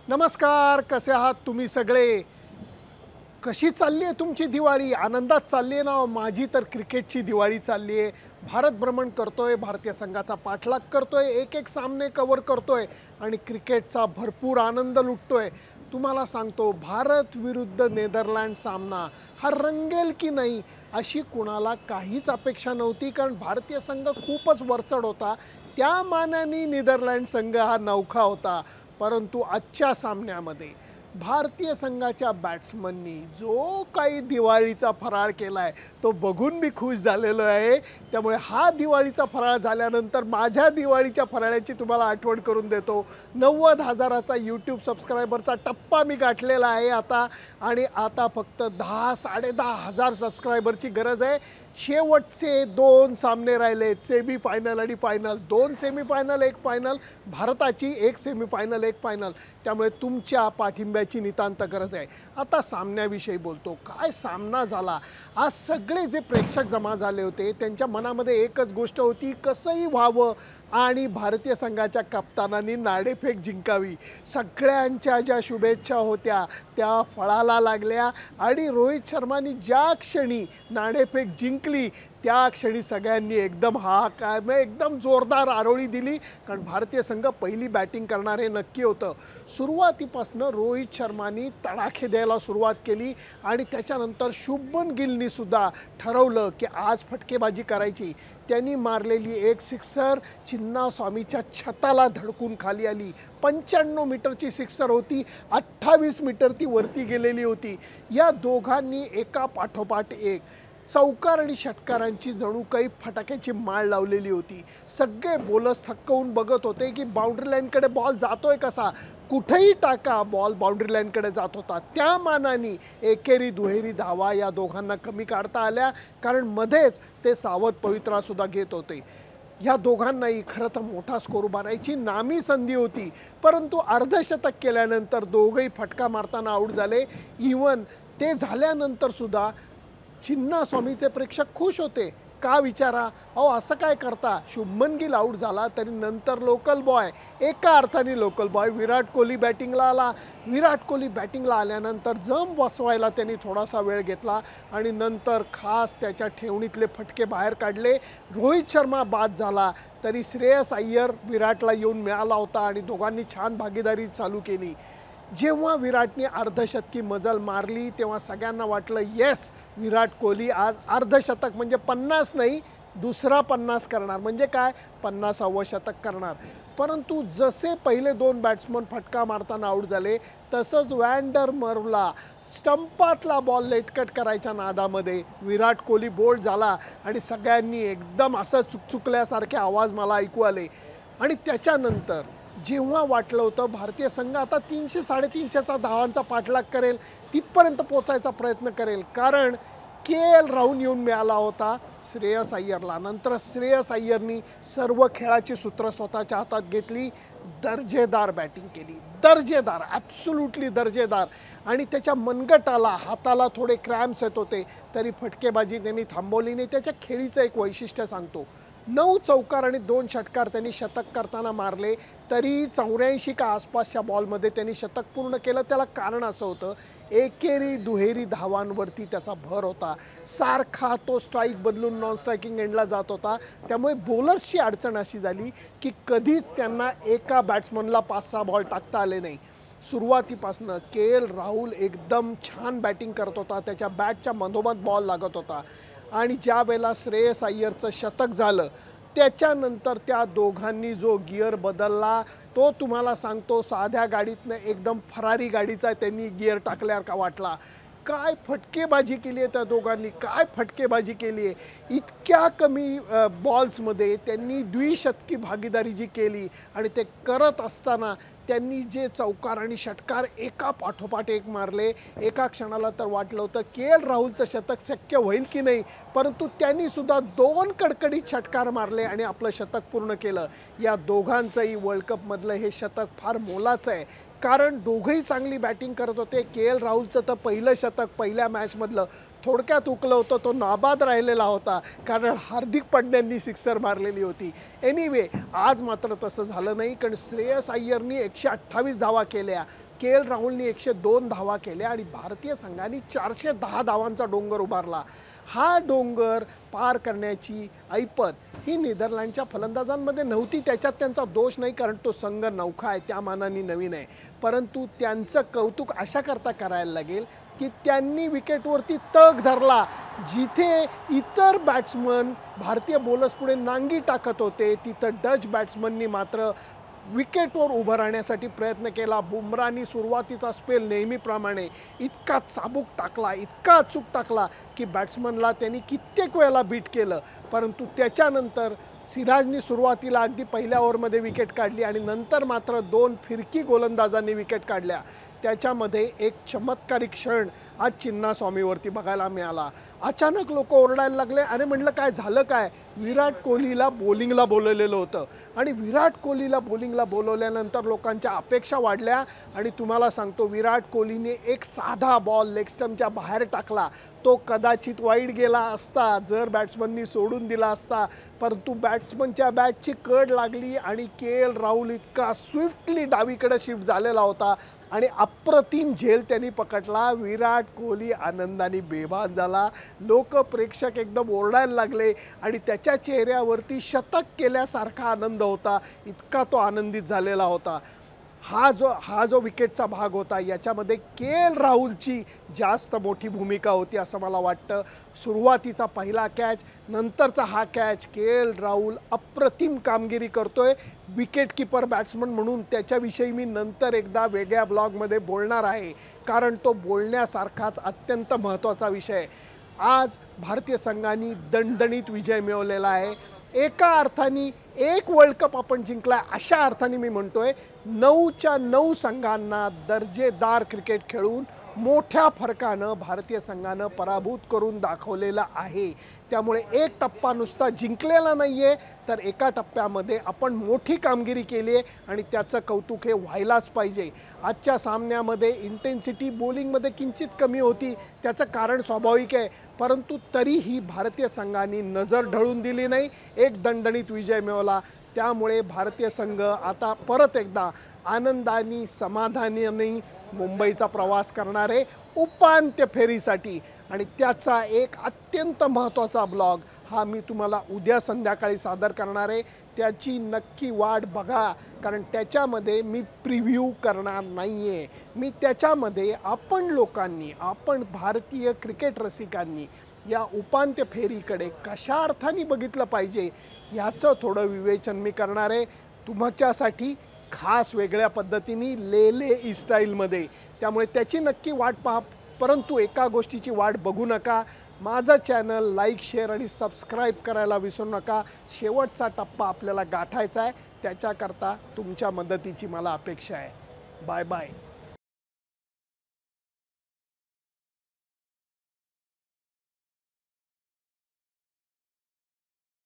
नमस्कार, कसे आहात तुम्ही सगळे? कशी चालली आहे तुमची दिवाळी? आनंदात चालली आहे ना? माझी तर क्रिकेटची दिवाळी चालली आहे. भारत भ्रमण करतोय, भारतीय संघाचा पाठलाग करतोय, एक-एक सामने कव्हर करतोय आणि क्रिकेटचा भरपूर आनंद लुटतोय. तुम्हाला सांगतो, भारत विरुद्ध नेदरलँड सामना हा रंगेल की नाही, अशी कुणाला काहीच अपेक्षा नव्हती. कारण भारतीय संघ खूपच वरचढ होता. त्या मानाने नेदरलँड संघ हा नवखा होता. परंतु आजच्या सामन्यामध्ये भारतीय संघाच्या बॅट्समननी जो काही दिवाळीचा फराळ केला आहे तो बघून मी खुश झालेलो आहे. त्यामुळे हा दिवाळीचा फराळ झाल्यानंतर माझ्या दिवाळीच्या फराळाची तुम्हाला आठवण करून देतो. 90,000चा यूट्यूब सबस्क्रायबरचा टप्पा मी गाठलेला आहे आता. आणि आता फक्त 10-10,500 सबस्क्रायबरची गरज आहे. शेवटचे 2 सामने राहिलेत, सेमीफायनल आणि फायनल. 2 semifinal, 1 final. भारताची 1 सेमीफायनल, 1 फायनल. त्यामुळे तुमच्या पाठिंब्याची नितांत गरज आहे. आता सामन्याविषयी बोलतो. काय सामना झाला. आज सगळे जे प्रेक्षक जमा झाले होते त्यांच्या मनामध्ये एकच गोष्ट होती, कसंही व्हावं आणि भारतीय संघाच्या कप्तानांनी नाणेफेक जिंकावी. सगळ्यांच्या ज्या शुभेच्छा होत्या त्या फळाला लागल्या आणि रोहित शर्मानी ज्या क्षणी नाणेफेक जिंकली त्या क्षणी सगळ्यांनी एकदम हाहाकार, एकदम जोरदार आरोळी दिली. कारण भारतीय संघ पहिली बॅटिंग करणार हे नक्की होतं. सुरुवातीपासून रोहित शर्मानी तडाखे द्यायला सुरुवात केली आणि त्याच्यानंतर शुभमन गिलनी सुद्धा ठरवलं की आज फटकेबाजी करायची. त्यांनी मारलेली एक सिक्सर चिन्नास्वामीच्या छताला धडकून खाली आली. 95 मीटरची सिक्सर होती, 28 मीटर ती वरती गेलेली होती. या दोघांनी एका पाठोपाठ एक चौकार आणि षटकारांची जणू काही फटाक्याची माळ लावलेली होती. सगळे बोलर्स थक्क होऊन बघत होते की बाउंड्री लाईनकडे बॉल जातोय कसा. कुठेही टाका बॉल बाउंड्री लाईनकडे जात होता. त्या मानाने एकेरी दुहेरी धावा या दोघांना कमी काढता आल्या. कारण मध्येच ते सावध पवित्रासुद्धा घेत होते. या दोघांनाही खरं तर मोठा स्कोर उभारायची नामी संधी होती. परंतु अर्धशतक केल्यानंतर दोघंही फटका मारताना आऊट झाले. इवन ते झाल्यानंतरसुद्धा चिन्नास्वामीचे प्रेक्षक खुश होते. का विचारा. अहो असं काय करता. शुभमन गिल आऊट झाला तरी नंतर लोकल बॉय, एका अर्थाने लोकल बॉय विराट कोहली बॅटिंगला आला. विराट कोहली बॅटिंगला आल्यानंतर जम बसवायला त्यांनी थोडासा वेळ घेतला आणि नंतर खास त्याच्या ठेवणीतले फटके बाहेर काढले. रोहित शर्मा बाद झाला तरी श्रेयस अय्यर विराटला येऊन मिळाला होता आणि दोघांनी छान भागीदारी चालू केली. जेव्हा विराटने अर्धशतकी मजल मारली तेव्हा सगळ्यांना वाटलं येस, विराट कोहली आज अर्धशतक म्हणजे 50 नाही, दुसरा 50 करणार. म्हणजे काय, 50वे शतक करणार. परंतु जसे पहिले 2 बॅट्समन फटका मारताना आऊट झाले तसंच वॅन्डर मर्वला स्टंपातला बॉल लेटकट करायच्या नादामध्ये विराट कोहली बोल्ड झाला आणि सगळ्यांनी एकदम असं चुकचुकल्यासारखे आवाज मला ऐकू आले. आणि त्याच्यानंतर जेव्हा वाटलं होतं भारतीय संघ आता 300-350चा धावांचा पाठलाग करेल, तिथपर्यंत पोचायचा प्रयत्न करेल. कारण के.एल. राहुल येऊन मिळाला होता श्रेयस अय्यरला. नंतर श्रेयस अय्यरनी सर्व खेळाची सूत्र स्वतःच्या हातात घेतली. दर्जेदार बॅटिंग केली, दर्जेदार, ॲब्सोल्युटली दर्जेदार. आणि त्याच्या मनगटाला हाताला थोडे क्रॅम्प्स येत होते तरी फटकेबाजी त्यांनी थांबवली नाही. त्याच्या खेळीचं एक वैशिष्ट्य सांगतो. 9 चौकार आणि 2 षटकार त्यांनी शतक करताना मारले तरी 84 का आसपासच्या बॉलमध्ये त्यांनी शतक पूर्ण केलं. त्याला कारण असं होतं, एकेरी दुहेरी धावांवरती त्याचा भर होता. सारखा तो स्ट्राईक बदलून नॉन स्ट्रायकिंग एंडला जात होता. त्यामुळे बॉलर्सची अडचण अशी झाली की कधीच त्यांना एका बॅट्समनला 5-6 बॉल टाकता आले नाही. सुरुवातीपासून के.एल. राहुल एकदम छान बॅटिंग करत होता. त्याच्या बॅटच्या मधोमध बॉल लागत होता. आणि ज्या वेळेला श्रेयस अय्यरचं शतक झालं त्याच्यानंतर त्या दोघांनी जो गिअर बदलला तो तुम्हाला सांगतो साध्या गाडीतनं एकदम फरारी गाडीचा त्यांनी गिअर टाकल्यासारखा वाटला. काय फटकेबाजी केली आहे त्या दोघांनी, काय फटकेबाजी केली आहे. इतक्या कमी बॉल्समध्ये त्यांनी द्विशतकी भागीदारी जी केली आणि ते करत असताना त्यांनी जे चौकार आणि षटकार एका पाठोपाठ एक मारले. एका क्षणाला तर वाटलं होतं के.एल. राहुलचं शतक शक्य होईल की नाही, परंतु त्यांनी सुद्धा 2 कडकडीत षटकार मारले आणि आपलं शतक पूर्ण केलं. या दोघांचंही वर्ल्ड कपमधलं हे शतक फार मोलाचं आहे. कारण दोघंही चांगली बॅटिंग करत होते. के.एल. राहुलचं तर पहिलं शतक पहिल्या मॅचमधलं थोडक्यात हुकलं होतं, तो नाबाद राहिलेला होता कारण हार्दिक पांड्यांनी सिक्सर मारलेली होती. एनिवे आज मात्र तसं झालं नाही कारण श्रेयस अय्यरनी 128 धावा केल्या. के एल राहुलनी 102 धावा केल्या आणि भारतीय संघाने 410 धावांचा डोंगर उभारला. हा डोंगर पार करण्याची ऐपत ही नेदरलँडच्या फलंदाजांमध्ये नव्हती. त्याच्यात त्यांचा दोष नाही, कारण तो संघ नौखा आहे, त्या मानाने नवीन आहे. परंतु त्यांचं कौतुक अशा करता करायला लागेल की त्यांनी विकेटवरती तग धरला. जिथे इतर बॅट्समन भारतीय बॉलर्स पुढे नांगी टाकत होते, तिथं डच बॅट्समननी मात्र विकेटवर उभं राहण्यासाठी प्रयत्न केला. बुमराहनी सुरुवातीचा स्पेल नेहमीप्रमाणे इतका चाबूक टाकला, इतका अचूक टाकला की बॅट्समनला त्यांनी कित्येक वेळेला बीट केलं. परंतु त्याच्यानंतर सिराजनी सुरुवातीला अगदी पहिल्या ओव्हरमध्ये विकेट काढली आणि नंतर मात्र 2 फिरकी गोलंदाजांनी विकेट काढल्या. त्याच्यामध्ये एक चमत्कारिक क्षण आज चिन्नास्वामीवरती बघायला मिळाला. अचानक लोक ओरडायला लागले, अरे म्हटलं काय झालं काय? विराट कोहलीला बॉलिंगला बोलवलेलं होतं आणि विराट कोहलीला बॉलिंगला बोलवल्यानंतर लोकांच्या अपेक्षा वाढल्या. आणि तुम्हाला सांगतो, विराट कोहलीने एक साधा बॉल लेग स्टंपच्या बाहेर टाकला. तो कदाचित वाईड गेला असता जर बॅट्समननी सोडून दिला असता, परंतु बॅट्समनच्या बॅटची कड लागली आणि के एल राहुल इतका स्विफ्टली डावीकडे शिफ्ट झालेला होता आणि अप्रतिम झेल त्यांनी पकडला. विराट कोहली आनंदाने बेभान झाला. लोक प्रेक्षक एकदम ओरडायला लागले आणि त्याच्या चेहऱ्यावरती शतक केल्यासारखा आनंद होता, इतका तो आनंदित झालेला होता. हा जो विकेटचा भाग होता याच्यामध्ये के एल राहुलची जास्त मोठी भूमिका होती असं मला वाटतं. सुरुवातीचा पहिला कॅच, नंतरचा हा कॅच, के एल राहुल अप्रतिम कामगिरी करतोय विकेट कीपर बॅट्समन म्हणून. त्याच्याविषयी मी नंतर एकदा वेगळ्या ब्लॉगमध्ये बोलणार आहे, कारण तो बोलण्यासारखाच अत्यंत महत्त्वाचा विषय. आज भारतीय संघाने दणदणीत विजय मिळवलेला आहे. एका अर्थाने एक वर्ल्ड कप आपण जिंकला अशा अर्थाने मी म्हणतोय. 9च्या 9 संघांना दर्जेदार क्रिकेट खेळून मोठ्या फरकानं भारतीय संघानं पराभूत करून दाखवलेला आहे. त्यामुळे एक टप्पा नुसता जिंकलेला नाही आहे, तर एका टप्प्यामध्ये आपण मोठी कामगिरी केली आहे आणि त्याचं कौतुक हे व्हायलाच पाहिजे. आजच्या सामन्यामध्ये इंटेन्सिटी बॉलिंगमध्ये किंचित कमी होती, त्याचं कारण स्वाभाविक आहे, परंतु तरीही भारतीय संघाने नजर ढळून दिली नाही, एक दणदणीत विजय मिळवला. त्यामुळे भारतीय संघ आता परत एकदा आनंदाने समाधानाने मुंबईचा प्रवास करणार आहे उपांत्य फेरीसाठी. आणि त्याचा एक अत्यंत महत्त्वाचा ब्लॉग हा मी तुम्हाला उद्या संध्याकाळी सादर करणार आहे. त्याची नक्की वाट बघा, कारण त्याच्यामध्ये मी प्रिव्ह्यू करणार नाही आहे. मी त्याच्यामध्ये आपण भारतीय क्रिकेट रसिकांनी या उपांत्य फेरीकडे कशा अर्थाने बघितलं पाहिजे याचं थोडं विवेचन मी करणार आहे तुमच्यासाठी, खास वेगळ्या पद्धतीने लेले स्टाईलमध्ये. त्यामुळे त्याची नक्की वाट पहा. परंतु एका गोष्टीची वाट बघू नका, माझं चॅनल लाईक, शेअर आणि सबस्क्राईब करायला विसरू नका. शेवटचा टप्पा आपल्याला गाठायचा आहे, त्याच्याकरता तुमच्या मदतीची मला अपेक्षा आहे. Bye bye.